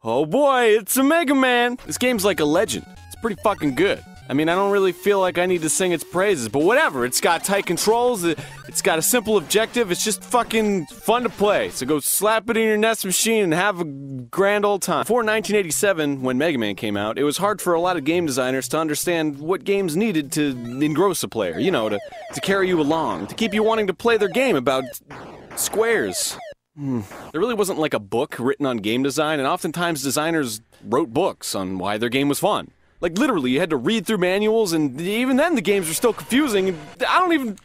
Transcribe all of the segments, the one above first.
Oh boy, it's a Mega Man! This game's like a legend. It's pretty fucking good. I mean, I don't really feel like I need to sing its praises, but whatever. It's got tight controls, it's got a simple objective, it's just fucking fun to play. So go slap it in your NES machine and have a grand old time. Before 1987, when Mega Man came out, it was hard for a lot of game designers to understand what games needed to engross a player. You know, to carry you along, to keep you wanting to play their game about squares. There really wasn't like a book written on game design, and oftentimes designers wrote books on why their game was fun. Like, literally, you had to read through manuals, and even then the games were still confusing, and I don't even...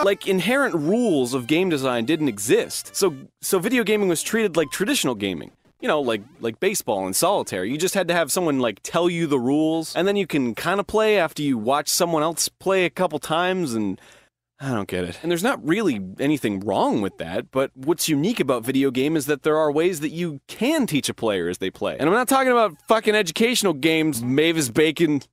Like, inherent rules of game design didn't exist. So video gaming was treated like traditional gaming. You know, like baseball and solitaire. You just had to have someone, like, tell you the rules, and then you can kind of play after you watch someone else play a couple times, and... I don't get it. And there's not really anything wrong with that, but what's unique about video game is that there are ways that you can teach a player as they play. And I'm not talking about fucking educational games, Mavis Bacon,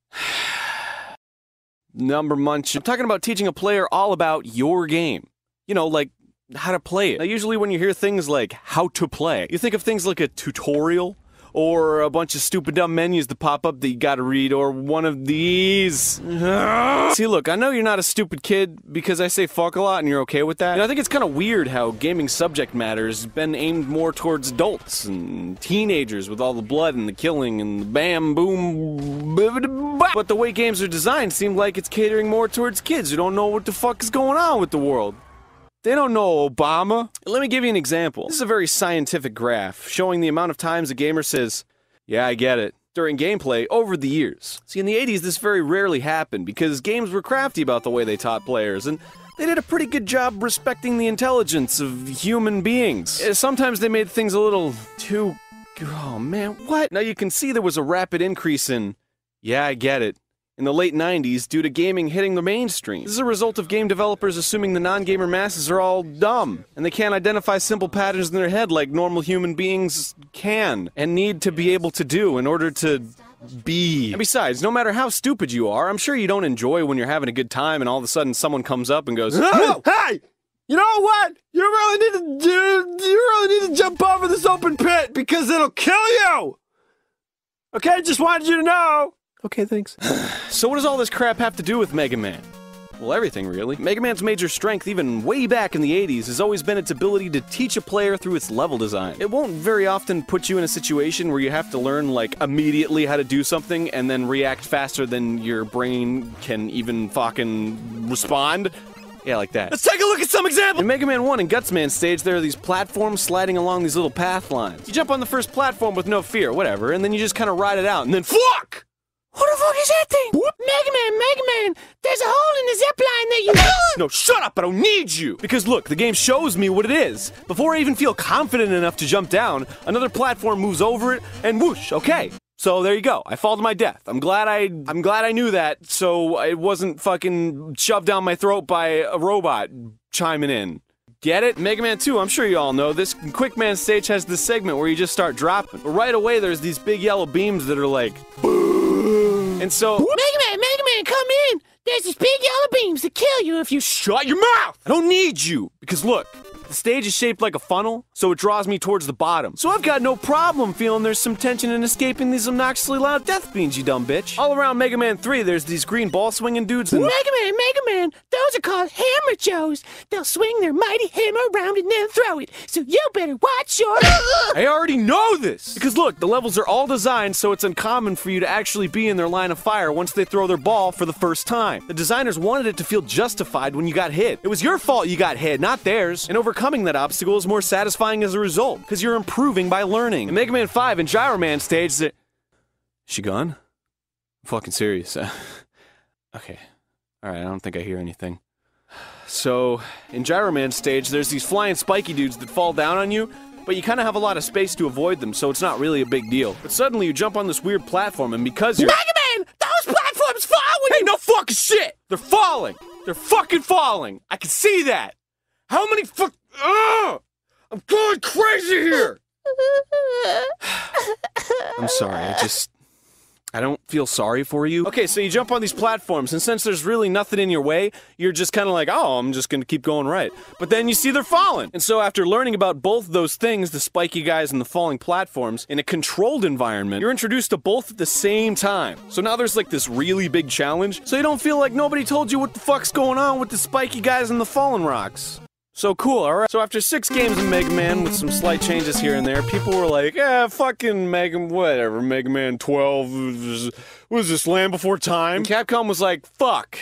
Number Munch. I'm talking about teaching a player all about your game. You know, like how to play it. Now, usually when you hear things like how to play, you think of things like a tutorial, or a bunch of stupid dumb menus that pop up that you gotta read, or one of these. See, look, I know you're not a stupid kid because I say fuck a lot and you're okay with that. And I think it's kind of weird how gaming subject matter has been aimed more towards adults and teenagers with all the blood and the killing and the bam, boom, but the way games are designed seem like it's catering more towards kids who don't know what the fuck is going on with the world. They don't know Obama. Let me give you an example. This is a very scientific graph showing the amount of times a gamer says, "Yeah, I get it," during gameplay over the years. See, in the 80s, this very rarely happened because games were crafty about the way they taught players, and they did a pretty good job respecting the intelligence of human beings. Sometimes they made things a little too... Oh man, what? Now you can see there was a rapid increase in, "Yeah, I get it," in the late 90s due to gaming hitting the mainstream. This is a result of game developers assuming the non-gamer masses are all dumb, and they can't identify simple patterns in their head like normal human beings can, and need to be able to do in order to be. And besides, no matter how stupid you are, I'm sure you don't enjoy when you're having a good time and all of a sudden someone comes up and goes, "Whoa, hey! You know what? You really need to jump over this open pit because it'll kill you! Okay, just wanted you to know." Okay, thanks. So what does all this crap have to do with Mega Man? Well, everything, really. Mega Man's major strength, even way back in the 80s, has always been its ability to teach a player through its level design. It won't very often put you in a situation where you have to learn, like, immediately how to do something and then react faster than your brain can even fucking respond. Yeah, like that. Let's take a look at some examples! In Mega Man 1 and Gutsman stage, there are these platforms sliding along these little path lines. You jump on the first platform with no fear, whatever, and then you just kind of ride it out, and then fuck! What the fuck is that thing? What? Mega Man, there's a hole in the zipline that you... No, shut up, I don't need you! Because look, the game shows me what it is. Before I even feel confident enough to jump down, another platform moves over it, and whoosh, okay. So there you go, I fall to my death. I'm glad I knew that, so it wasn't fucking shoved down my throat by a robot chiming in. Get it? Mega Man 2, I'm sure you all know this. Quick Man stage has this segment where you just start dropping. But right away, there's these big yellow beams that are like... And so... Mega Man, come in! There's these big yellow beams that kill you if you shut your mouth! I don't need you! Because look, the stage is shaped like a funnel, so it draws me towards the bottom. So I've got no problem feeling there's some tension in escaping these obnoxiously loud death beams, you dumb bitch. All around Mega Man 3, there's these green ball-swinging dudes and... Mega Man, those are called hammer joes. They'll swing their mighty hammer around and then throw it, so you better watch your... I already know this! Because look, the levels are all designed so it's uncommon for you to actually be in their line of fire once they throw their ball for the first time. The designers wanted it to feel justified when you got hit. It was your fault you got hit, not theirs. And overcoming that obstacle is more satisfying as a result, because you're improving by learning. In Mega Man 5 and Gyro Man stage, is she gone? I'm fucking serious. Okay. Alright, I don't think I hear anything. So, in Gyro Man stage, there's these flying spiky dudes that fall down on you, but you kind of have a lot of space to avoid them, so it's not really a big deal. But suddenly you jump on this weird platform, and because you're— Mega Man! Those platforms fall when— Hey, no fucking shit! They're falling! They're fucking falling! I can see that! How many I'm going crazy here! I'm sorry, I don't feel sorry for you. Okay, so you jump on these platforms, and since there's really nothing in your way, you're just kind of like, oh, I'm just gonna keep going right. But then you see they're falling. And so after learning about both those things, the spiky guys and the falling platforms, in a controlled environment, you're introduced to both at the same time. So now there's like this really big challenge, so you don't feel like nobody told you what the fuck's going on with the spiky guys and the fallen rocks. So cool, alright. So after 6 games of Mega Man with some slight changes here and there, people were like, fucking whatever, Mega Man 12, was this Land Before Time? And Capcom was like, fuck.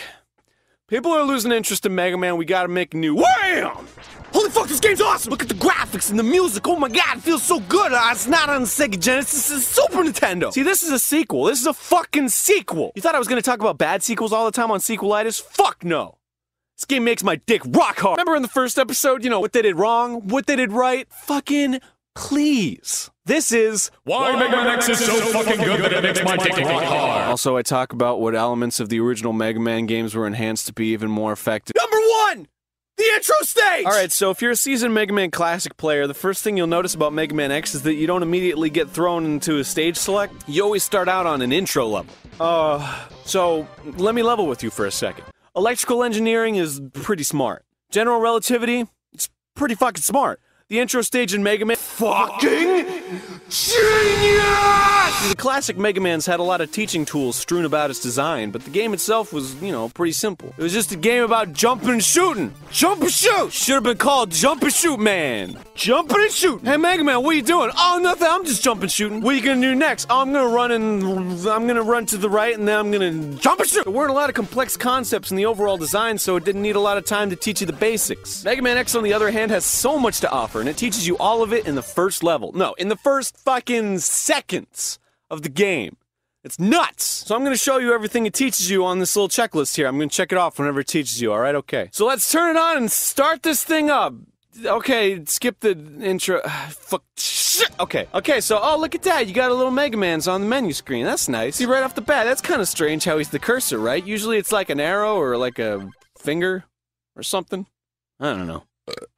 People are losing interest in Mega Man, we gotta make a new WHAM! Holy fuck, this game's awesome! Look at the graphics and the music, oh my god, it feels so good! It's not on the Sega Genesis, it's Super Nintendo! See, this is a sequel, this is a fucking sequel! You thought I was gonna talk about bad sequels all the time on Sequelitis? Fuck no! This game makes my dick rock hard. Remember in the first episode, you know, what they did wrong, what they did right? Fucking please. This is why Mega Man X is so fucking good that it makes my dick rock hard. Also, I talk about what elements of the original Mega Man games were enhanced to be even more effective. Number 1! The intro stage! Alright, so if you're a seasoned Mega Man Classic player, the first thing you'll notice about Mega Man X is that you don't immediately get thrown into a stage select. You always start out on an intro level. So let me level with you for a second. Electrical engineering is pretty smart. General relativity, it's pretty fucking smart. The intro stage in Mega Man, fucking genius! The classic Mega Man's had a lot of teaching tools strewn about its design, but the game itself was, you know, pretty simple. It was just a game about jumping and shooting. Jump and shoot! Should have been called Jump and Shoot Man. Jumping and shooting. Hey Mega Man, what are you doing? Oh, nothing, I'm just jumping and shooting. What are you gonna do next? Oh, I'm gonna run to the right and then I'm gonna jump and shoot. There weren't a lot of complex concepts in the overall design, so it didn't need a lot of time to teach you the basics. Mega Man X, on the other hand, has so much to offer, and it teaches you all of it in the first level. No, in the first fucking seconds of the game. It's nuts! So I'm gonna show you everything it teaches you on this little checklist here. I'm gonna check it off whenever it teaches you, alright? Okay. So let's turn it on and start this thing up. Okay, skip the intro. Fuck. Shit! Okay. Okay, so, oh, look at that. You got a little Mega Man's on the menu screen. That's nice. See, right off the bat, that's kind of strange how he's the cursor, right? Usually it's like an arrow or like a finger or something. I don't know.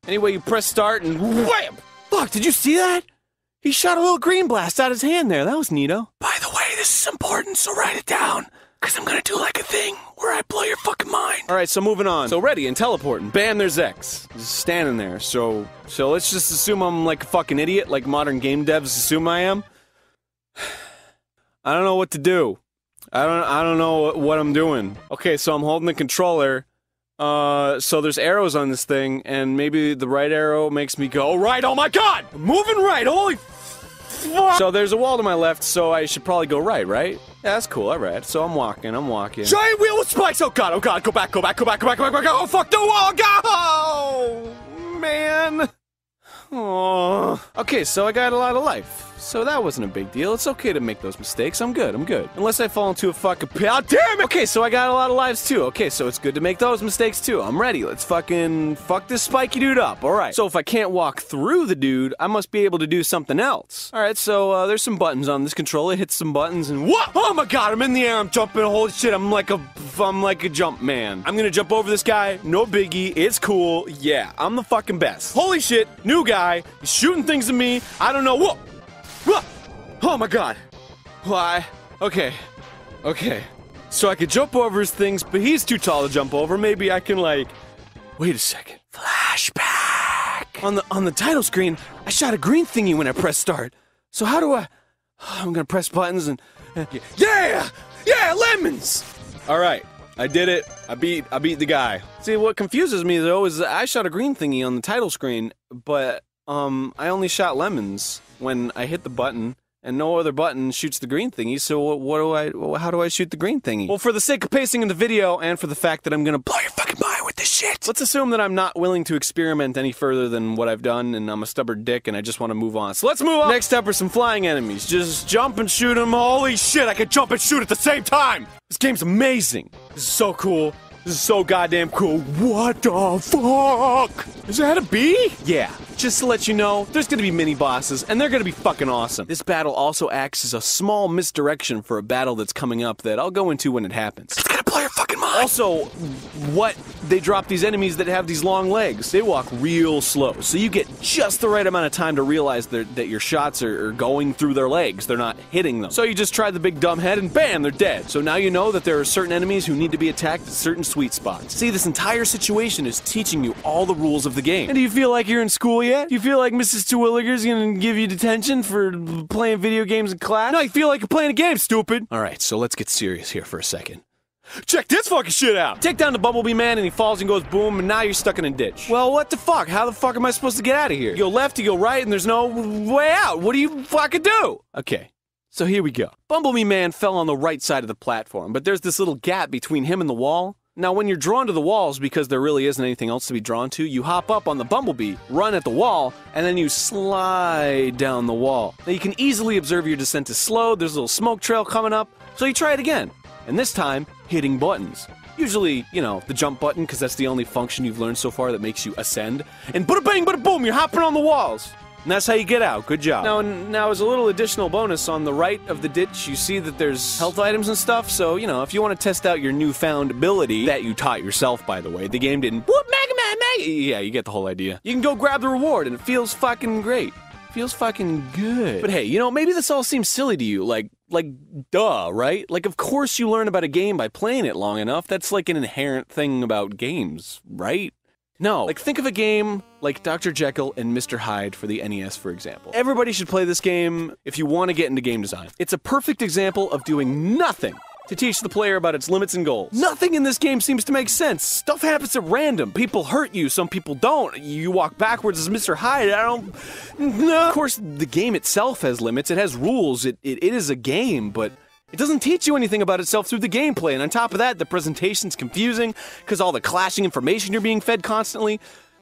Anyway, you press start and wham! Fuck, did you see that? He shot a little green blast out his hand there. That was neato. By the way, this is important, so write it down. Because I'm gonna do like a thing where I blow your fucking mind. Alright, so moving on. So ready and teleporting. Bam, there's X. Just standing there. So let's just assume I'm like a fucking idiot, like modern game devs assume I am. I don't know what to do. I don't know what I'm doing. Okay, so I'm holding the controller. So there's arrows on this thing, and maybe the right arrow makes me go right. Oh my god! I'm moving right! Holy fuck! So there's a wall to my left, so I should probably go right, right? Yeah, that's cool, alright. So I'm walking. Giant wheel with spikes! Oh god, go back. Oh fuck, the wall! Go! Man! Oh. Okay, so I got a lot of life. So that wasn't a big deal. It's okay to make those mistakes. I'm good. Unless I fall into a fucking pit. Oh, damn it! Okay, so I got a lot of lives too. Okay, so it's good to make those mistakes too. I'm ready. Let's fucking fuck this spiky dude up. Alright. So if I can't walk through the dude, I must be able to do something else. Alright, so there's some buttons on this controller. Hit some buttons and what? Oh my god, I'm in the air. I'm jumping. Holy shit, I'm like a jump man. I'm gonna jump over this guy. No biggie. It's cool. Yeah, I'm the fucking best. Holy shit, new guy. He's shooting things at me. I don't know. Whoa. Oh my god. Why? Okay. So I could jump over his things, but he's too tall to jump over. Maybe I can, like... Wait a second. Flashback! On the title screen, I shot a green thingy when I pressed start. So how do I... I'm gonna press buttons and... Yeah! Yeah, lemons! Alright. I did it. I beat the guy. See, what confuses me, though, is that I shot a green thingy on the title screen, but, I only shot lemons when I hit the button, and no other button shoots the green thingy, so how do I shoot the green thingy? Well, for the sake of pacing in the video, and for the fact that I'm gonna blow your fucking mind with this shit, let's assume that I'm not willing to experiment any further than what I've done, and I'm a stubborn dick, and I just want to move on. So let's move on! Next up are some flying enemies. Just jump and shoot them. Holy shit, I can jump and shoot at the same time! This game's amazing. This is so cool. This is so goddamn cool. What the fuck? Is that a bee? Yeah. Just to let you know, there's gonna be mini-bosses, and they're gonna be fucking awesome. This battle also acts as a small misdirection for a battle that's coming up that I'll go into when it happens. It's gonna blow your fucking mind! Also, what they drop these enemies that have these long legs. They walk real slow, so you get just the right amount of time to realize that your shots are going through their legs. They're not hitting them. So you just try the big dumb head and bam, they're dead. So now you know that there are certain enemies who need to be attacked at certain sweet spots. See, this entire situation is teaching you all the rules of the game. And do you feel like you're in school yet? Do you feel like Mrs. Terwilliger's gonna give you detention for playing video games in class? No, you feel like you're playing a game, stupid. Alright, so let's get serious here for a second. Check this fucking shit out! Take down the Bumblebee Man and he falls and goes boom, and now you're stuck in a ditch. Well, what the fuck? How the fuck am I supposed to get out of here? You go left, you go right, and there's no way out. What do you fucking do? Okay, so here we go. Bumblebee Man fell on the right side of the platform, but there's this little gap between him and the wall. Now, when you're drawn to the walls, because there really isn't anything else to be drawn to, you hop up on the Bumblebee, run at the wall, and then you slide down the wall. Now, you can easily observe your descent is slow, there's a little smoke trail coming up, so you try it again. And this time, hitting buttons. Usually, you know, the jump button, because that's the only function you've learned so far that makes you ascend. And bada bang, bada boom, you're hopping on the walls. And that's how you get out. Good job. Now, as a little additional bonus, on the right of the ditch, you see that there's health items and stuff. So, you know, if you want to test out your newfound ability, that you taught yourself, by the way, the game didn't whoop Mega Man, Mega. Yeah, you get the whole idea. You can go grab the reward, and it feels fucking great. Feels fucking good. But hey, you know, maybe this all seems silly to you. Like, duh, right? Like, of course you learn about a game by playing it long enough. That's like an inherent thing about games, right? No, like think of a game like Dr. Jekyll and Mr. Hyde for the NES, for example. Everybody should play this game if you want to get into game design. It's a perfect example of doing nothing to teach the player about its limits and goals. Nothing in this game seems to make sense. Stuff happens at random. People hurt you, some people don't. You walk backwards as Mr. Hyde, no. Of course, the game itself has limits, it has rules, it is a game, but it doesn't teach you anything about itself through the gameplay, and on top of that, the presentation's confusing, because all the clashing information you're being fed constantly.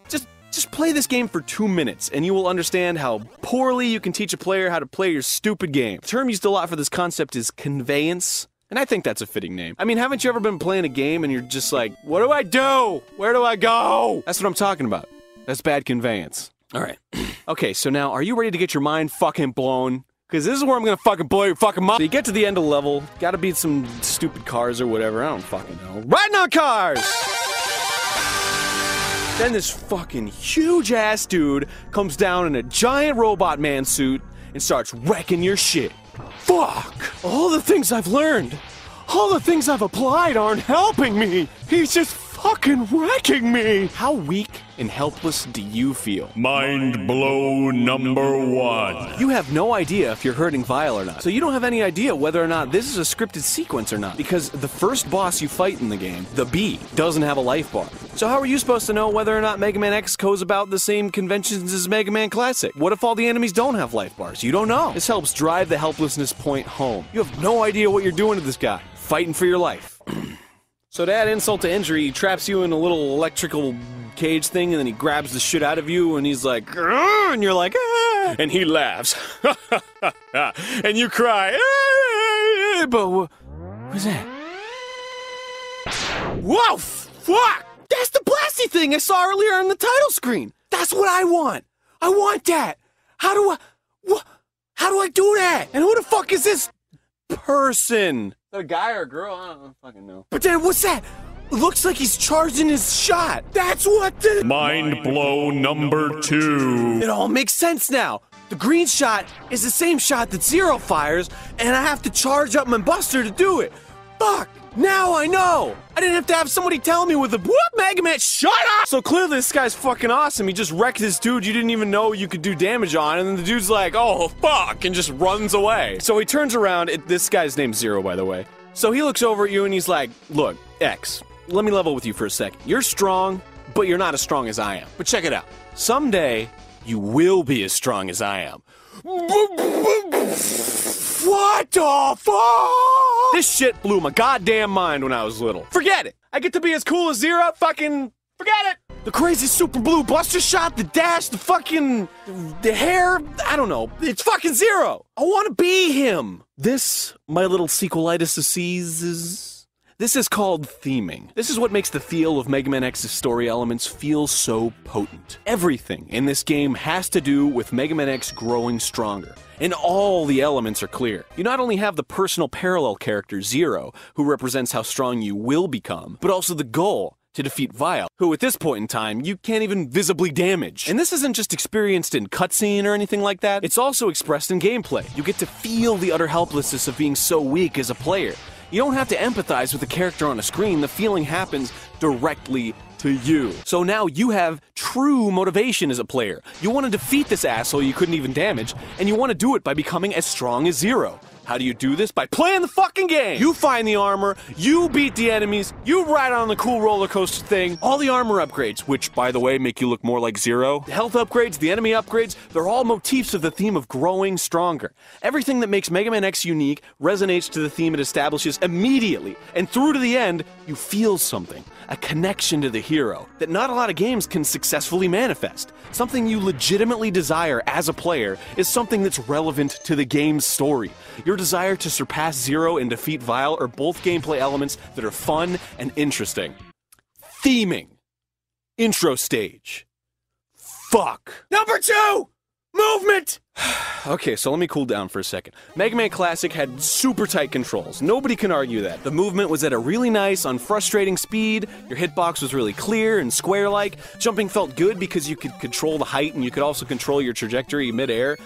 Just play this game for 2 minutes, and you will understand how poorly you can teach a player how to play your stupid game. The term used a lot for this concept is conveyance, and I think that's a fitting name. I mean, haven't you ever been playing a game and you're just like, what do I do? Where do I go? That's what I'm talking about. That's bad conveyance. Alright. Okay, so now, are you ready to get your mind fucking blown? Because this is where I'm gonna fucking blow your fucking mind. So you get to the end of the level, gotta beat some stupid cars or whatever, I don't fucking know. Riding on cars! Then this fucking huge-ass dude comes down in a giant robot man suit and starts wrecking your shit. Fuck! All the things I've learned, all the things I've applied aren't helping me. He's just fucking wrecking me. How weak and helpless do you feel? Mind blow number 1. You have no idea if you're hurting Vile or not. So you don't have any idea whether or not this is a scripted sequence or not. Because the first boss you fight in the game, the Bee, doesn't have a life bar. So how are you supposed to know whether or not Mega Man X goes about the same conventions as Mega Man Classic? What if all the enemies don't have life bars? You don't know. This helps drive the helplessness point home. You have no idea what you're doing to this guy. Fighting for your life. So to add insult to injury, he traps you in a little electrical cage thing, and then he grabs the shit out of you, and he's like, "Grr," and you're like, "Ah," and he laughs. And you cry, "Ah," but what was that? Whoa, fuck! That's the blasty thing I saw earlier on the title screen. That's what I want. I want that. How do I do that? And who the fuck is this person? Is that a guy or a girl? I don't fucking know. But then what's that? It looks like he's charging his shot. That's what the— Mind blow number 2. It all makes sense now. The green shot is the same shot that Zero fires, and I have to charge up my buster to do it. Fuck! Now I know! I didn't have to have somebody tell me with a whoop, Mega Man, shut up! So clearly this guy's fucking awesome. He just wrecked this dude you didn't even know you could do damage on, and then the dude's like, oh, fuck, and just runs away. So he turns around, this guy's name's Zero, by the way. So he looks over at you and he's like, look, X, let me level with you for a second. You're strong, but you're not as strong as I am. But check it out. Someday, you will be as strong as I am. What the fuck? This shit blew my goddamn mind when I was little. Forget it. I get to be as cool as Zero. Fucking forget it. The crazy super blue buster shot, the dash, the fucking, the hair. I don't know. It's fucking Zero. I want to be him. This, my little Sequelitis of Seas, this is called theming. This is what makes the feel of Mega Man X's story elements feel so potent. Everything in this game has to do with Mega Man X growing stronger. And all the elements are clear. You not only have the personal parallel character, Zero, who represents how strong you will become, but also the goal, to defeat Vile, who at this point in time, you can't even visibly damage. And this isn't just experienced in cutscene or anything like that, it's also expressed in gameplay. You get to feel the utter helplessness of being so weak as a player. You don't have to empathize with the character on a screen, the feeling happens directly to you. So now you have true motivation as a player. You want to defeat this asshole you couldn't even damage, and you want to do it by becoming as strong as Zero. How do you do this? By playing the fucking game! You find the armor, you beat the enemies, you ride on the cool roller coaster thing, all the armor upgrades, which, by the way, make you look more like Zero, the health upgrades, the enemy upgrades, they're all motifs of the theme of growing stronger. Everything that makes Mega Man X unique resonates to the theme it establishes immediately, and through to the end, you feel something. A connection to the hero that not a lot of games can successfully manifest. Something you legitimately desire as a player is something that's relevant to the game's story. Your desire to surpass Zero and defeat Vile are both gameplay elements that are fun and interesting. Theming. Intro stage. Fuck. Number 2! Movement! Okay, so let me cool down for a second. Mega Man Classic had super tight controls. Nobody can argue that. The movement was at a really nice, unfrustrating speed. Your hitbox was really clear and square-like. Jumping felt good because you could control the height and you could also control your trajectory mid-air.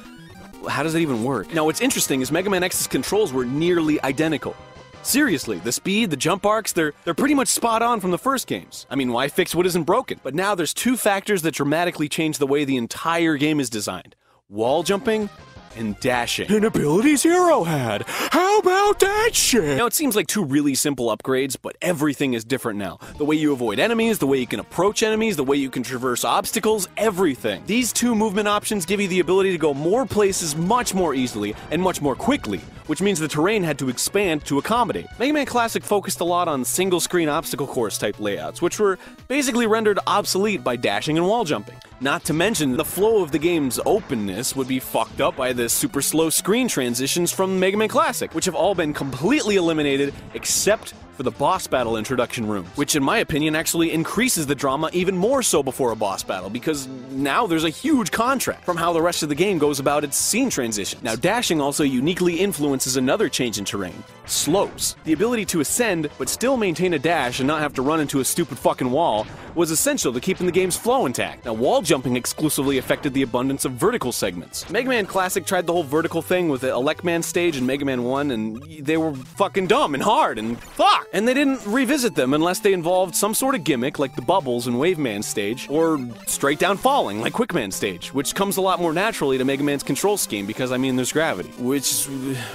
How does that even work? Now, what's interesting is Mega Man X's controls were nearly identical. Seriously, the speed, the jump arcs, they're pretty much spot on from the first games. I mean, why fix what isn't broken? But now there's 2 factors that dramatically change the way the entire game is designed. Wall jumping and dashing. An ability Zero had. How about that shit? Now, it seems like 2 really simple upgrades, but everything is different now. The way you avoid enemies, the way you can approach enemies, the way you can traverse obstacles, everything. These 2 movement options give you the ability to go more places much more easily and much more quickly, which means the terrain had to expand to accommodate. Mega Man Classic focused a lot on single-screen obstacle course type layouts, which were basically rendered obsolete by dashing and wall jumping. Not to mention, the flow of the game's openness would be fucked up by the super slow screen transitions from Mega Man Classic, which have all been completely eliminated except for the boss battle introduction room, which in my opinion actually increases the drama even more so before a boss battle, because now there's a huge contrast from how the rest of the game goes about its scene transitions. Now, dashing also uniquely influences another change in terrain: slopes. The ability to ascend but still maintain a dash and not have to run into a stupid fucking wall was essential to keeping the game's flow intact. Now, wall jumping exclusively affected the abundance of vertical segments. Mega Man Classic tried the whole vertical thing with the Elecman stage in Mega Man 1, and they were fucking dumb and hard and fuck! And they didn't revisit them unless they involved some sort of gimmick like the bubbles in Wave Man stage, or straight down falling like Quick Man stage, which comes a lot more naturally to Mega Man's control scheme because, I mean, there's gravity.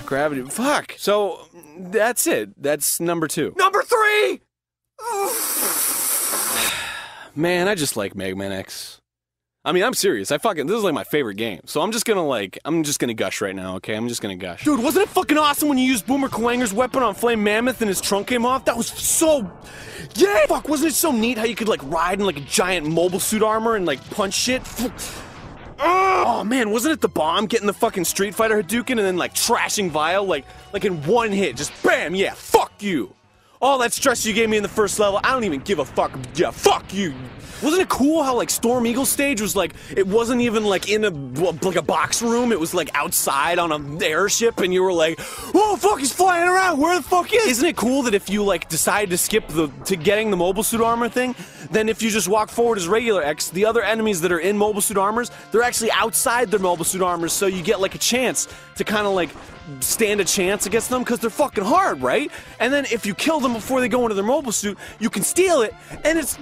Gravity, fuck! So, that's it. That's number 2. Number 3! Man, I just like Mega Man X. I mean, I'm serious. This is like my favorite game. So I'm just gonna gush right now, okay? I'm just gonna gush. Dude, wasn't it fucking awesome when you used Boomer Kuwanger's weapon on Flame Mammoth and his trunk came off? That was so... Yeah! Fuck, wasn't it so neat how you could, like, ride in, like, a giant mobile suit armor and, like, punch shit? Oh, man, wasn't it the bomb getting the fucking Street Fighter Hadouken and then, like, trashing Vile, like in one hit? Just BAM! Yeah, fuck you! All that stress you gave me in the first level, I don't even give a fuck. Yeah, fuck you! Wasn't it cool how, like, Storm Eagle's stage was, like, it wasn't even, like, in a box room, it was, like, outside on an airship, and you were like, oh, fuck, he's flying around, where the fuck is? Isn't it cool that if you, like, decide to skip to getting the mobile suit armor thing, then if you just walk forward as regular X, the other enemies that are in mobile suit armors, they're actually outside their mobile suit armors, so you get, like, a chance to kind of, like, stand a chance against them, because they're fucking hard, right? And then if you kill them before they go into their mobile suit, you can steal it, and it's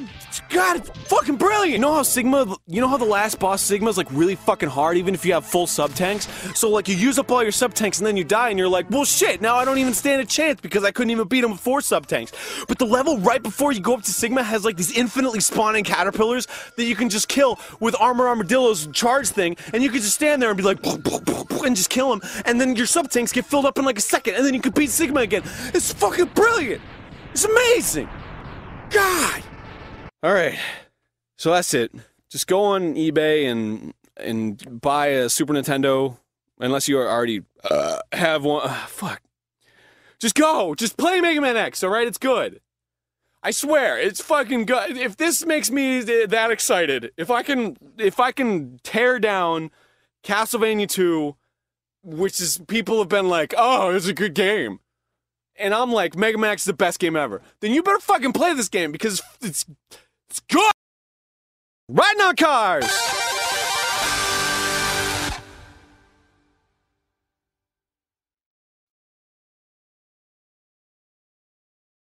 fucking brilliant! You know how the last boss Sigma is, like, really fucking hard, even if you have full sub-tanks? So, like, you use up all your sub-tanks, and then you die, and you're like, well, shit, now I don't even stand a chance, because I couldn't even beat him with 4 sub-tanks. But the level right before you go up to Sigma has, like, these infinitely spawning caterpillars that you can just kill with Armadillo's charge thing, and you can just stand there and be like, and just kill him, and then your sub-tanks get filled up in, like, a second, and then you can beat Sigma again. It's fucking brilliant! It's amazing! God! Alright, so that's it. Just go on eBay and buy a Super Nintendo, unless you already have one. Fuck. Just go! Just play Mega Man X, alright? It's good. I swear, it's fucking good. If this makes me that excited, if I can tear down Castlevania 2, which is, people have been like, oh, it's a good game. and I'm like, Mega Max is the best game ever, then you better fucking play this game because it's good! Riding on cars!